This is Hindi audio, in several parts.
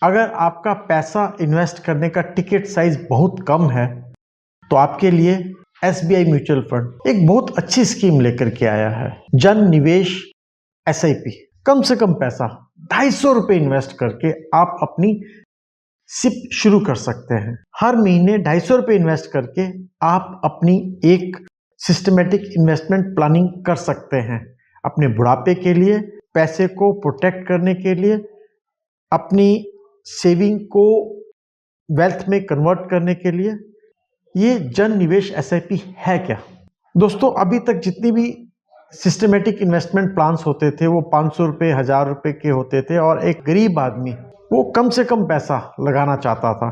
अगर आपका पैसा इन्वेस्ट करने का टिकट साइज बहुत कम है तो आपके लिए SBI म्यूचुअल फंड एक बहुत अच्छी स्कीम लेकर के आया है। जन निवेश SIP। कम से कम पैसा 250 रुपये इन्वेस्ट करके आप अपनी सिप शुरू कर सकते हैं। हर महीने 250 रुपये इन्वेस्ट करके आप अपनी एक सिस्टमेटिक इन्वेस्टमेंट प्लानिंग कर सकते हैं। अपने बुढ़ापे के लिए, पैसे को प्रोटेक्ट करने के लिए, अपनी सेविंग को वेल्थ में कन्वर्ट करने के लिए। ये जन निवेश SIP है क्या? दोस्तों, अभी तक जितनी भी सिस्टमेटिक इन्वेस्टमेंट प्लान्स होते थे वो 500 रुपये, 1000 रुपये के होते थे और एक गरीब आदमी वो कम से कम पैसा लगाना चाहता था।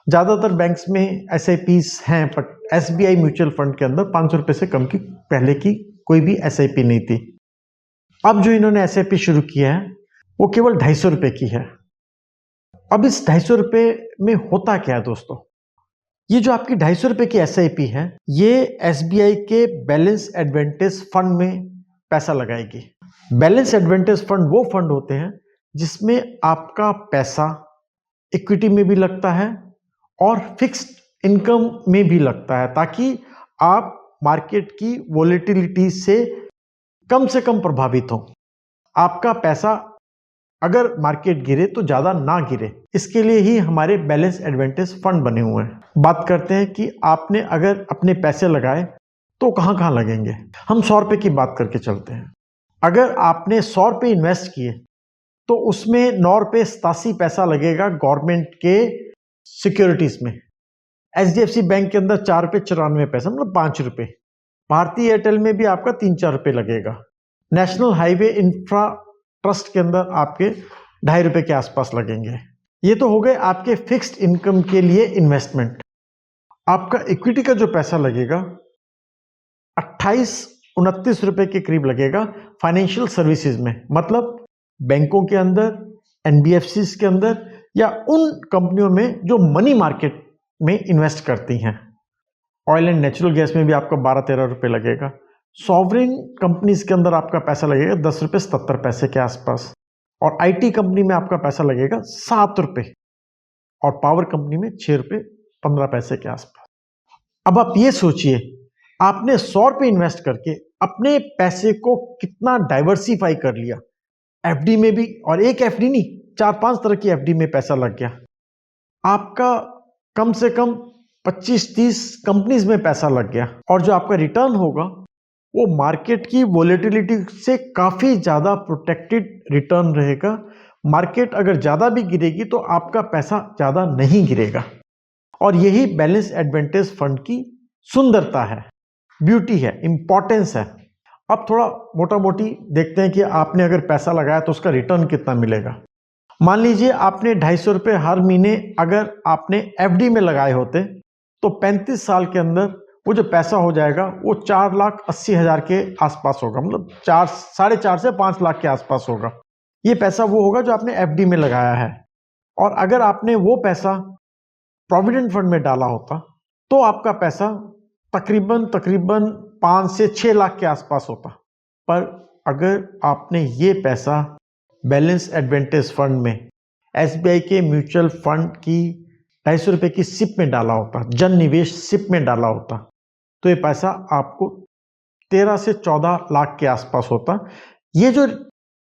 ज़्यादातर बैंक्स में SIPs हैं, बट SBI म्यूचुअल फंड के अंदर 500 रुपये से कम की पहले की कोई भी SIP नहीं थी। अब जो इन्होंने SIP शुरू किया है वो केवल 250 रुपये की है। अब इस 250 रुपये में होता क्या है दोस्तों? ये जो आपकी 250 रुपये की SIP है ये SBI के बैलेंस एडवांटेज फंड में पैसा लगाएगी। बैलेंस एडवांटेज फंड वो फंड होते हैं जिसमें आपका पैसा इक्विटी में भी लगता है और फिक्स्ड इनकम में भी लगता है, ताकि आप मार्केट की वोलेटिलिटी से कम प्रभावित हो। आपका पैसा अगर मार्केट गिरे तो ज़्यादा ना गिरे, इसके लिए ही हमारे बैलेंस एडवांटेज फंड बने हुए हैं। बात करते हैं कि आपने अगर अपने पैसे लगाए तो कहाँ लगेंगे। हम 100 रुपये की बात करके चलते हैं। अगर आपने 100 रुपये इन्वेस्ट किए तो उसमें 9 रुपये 87 पैसा लगेगा गवर्नमेंट के सिक्योरिटीज़ में। HDFC बैंक के अंदर 4 रुपये 94 पैसा, मतलब 5 रुपये। भारतीय एयरटेल में भी आपका 3-4 रुपये लगेगा। नेशनल हाईवे इंफ्रा ट्रस्ट के अंदर आपके 2.5 रुपये के आसपास लगेंगे। ये तो हो गए आपके फिक्स्ड इनकम के लिए इन्वेस्टमेंट। आपका इक्विटी का जो पैसा लगेगा 28-29 रुपये के करीब लगेगा फाइनेंशियल सर्विसेज में, मतलब बैंकों के अंदर, NBFCs के अंदर या उन कंपनियों में जो मनी मार्केट में इन्वेस्ट करती हैं। ऑयल एंड नेचुरल गैस में भी आपका 12-13 रुपये लगेगा। सॉवरेन कंपनीज के अंदर आपका पैसा लगेगा 10 रुपये 77 पैसे के आसपास, और IT कंपनी में आपका पैसा लगेगा 7 रुपये, और पावर कंपनी में 6 रुपये 15 पैसे के आसपास। अब आप ये सोचिए, आपने 100 रुपये इन्वेस्ट करके अपने पैसे को कितना डाइवर्सिफाई कर लिया। FD में भी, और एक FD नहीं, 4-5 तरह की FD में पैसा लग गया। आपका कम से कम 25-30 कंपनीज में पैसा लग गया, और जो आपका रिटर्न होगा वो मार्केट की वोलेटिलिटी से काफ़ी ज़्यादा प्रोटेक्टेड रिटर्न रहेगा। मार्केट अगर ज़्यादा भी गिरेगी तो आपका पैसा ज़्यादा नहीं गिरेगा, और यही बैलेंस एडवांटेज फंड की सुंदरता है, ब्यूटी है, इंपॉर्टेंस है। अब थोड़ा मोटा मोटी देखते हैं कि आपने अगर पैसा लगाया तो उसका रिटर्न कितना मिलेगा। मान लीजिए आपने 250 रुपये हर महीने अगर आपने FD में लगाए होते तो 35 साल के अंदर वो जो पैसा हो जाएगा वो 4,80,000 के आसपास होगा, मतलब 4-4.5 से 5 लाख के आसपास होगा। ये पैसा वो होगा जो आपने FD में लगाया है। और अगर आपने वो पैसा प्रोविडेंट फंड में डाला होता तो आपका पैसा तकरीबन 5 से 6 लाख के आसपास होता। पर अगर आपने ये पैसा बैलेंस एडवांटेज फंड में SBI के म्यूचुअल फंड की 250 रुपये की सिप में डाला होता, जन निवेश सिप में डाला होता, तो ये पैसा आपको 13 से 14 लाख के आसपास होता। ये जो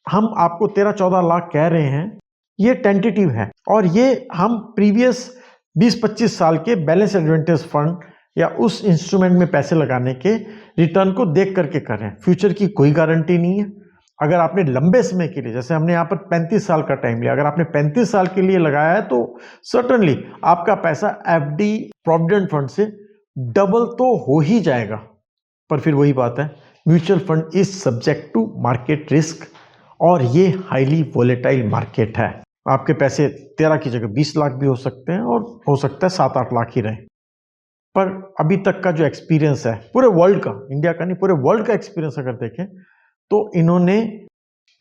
हम आपको 13-14 लाख कह रहे हैं ये टेंटेटिव है, और ये हम प्रीवियस 20-25 साल के बैलेंस एडवांटेज फंड या उस इंस्ट्रूमेंट में पैसे लगाने के रिटर्न को देख करके कर रहे हैं। फ्यूचर की कोई गारंटी नहीं है। अगर आपने लंबे समय के लिए, जैसे हमने यहाँ पर 35 साल का टाइम लिया, अगर आपने 35 साल के लिए लगाया है तो सर्टनली आपका पैसा FD प्रोविडेंट फंड से डबल तो हो ही जाएगा। पर फिर वही बात है, mutual fund is subject to market risk, और ये हाईली वोलेटाइल मार्केट है। आपके पैसे 13 की जगह 20 लाख भी हो सकते हैं, और हो सकता है 7-8 लाख ही रहे। पर अभी तक का जो एक्सपीरियंस है पूरे वर्ल्ड का, इंडिया का नहीं, पूरे वर्ल्ड का एक्सपीरियंस अगर देखें तो इन्होंने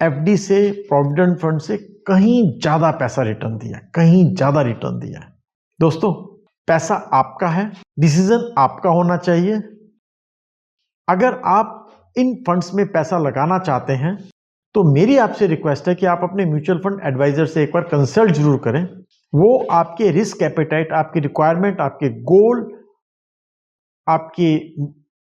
FD से, प्रोविडेंट फंड से कहीं ज़्यादा पैसा रिटर्न दिया, कहीं ज़्यादा रिटर्न दिया है। दोस्तों, पैसा आपका है, डिसीजन आपका होना चाहिए। अगर आप इन फंड्स में पैसा लगाना चाहते हैं तो मेरी आपसे रिक्वेस्ट है कि आप अपने म्यूचुअल फंड एडवाइजर से एक बार कंसल्ट जरूर करें, वो आपके रिस्क एपेटाइट, आपकी रिक्वायरमेंट, आपके गोल, आपके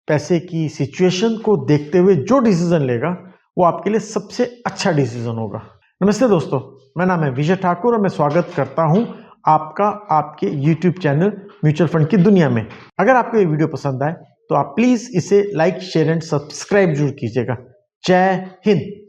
पैसे की सिचुएशन को देखते हुए जो डिसीजन लेगा वो आपके लिए सबसे अच्छा डिसीजन होगा। नमस्ते दोस्तों, मेरा नाम है विजय ठाकुर और मैं स्वागत करता हूं आपका आपके YouTube चैनल म्यूचुअल फंड की दुनिया में। अगर आपको ये वीडियो पसंद आए तो आप प्लीज इसे लाइक, शेयर एंड सब्सक्राइब जरूर कीजिएगा। जय हिंद।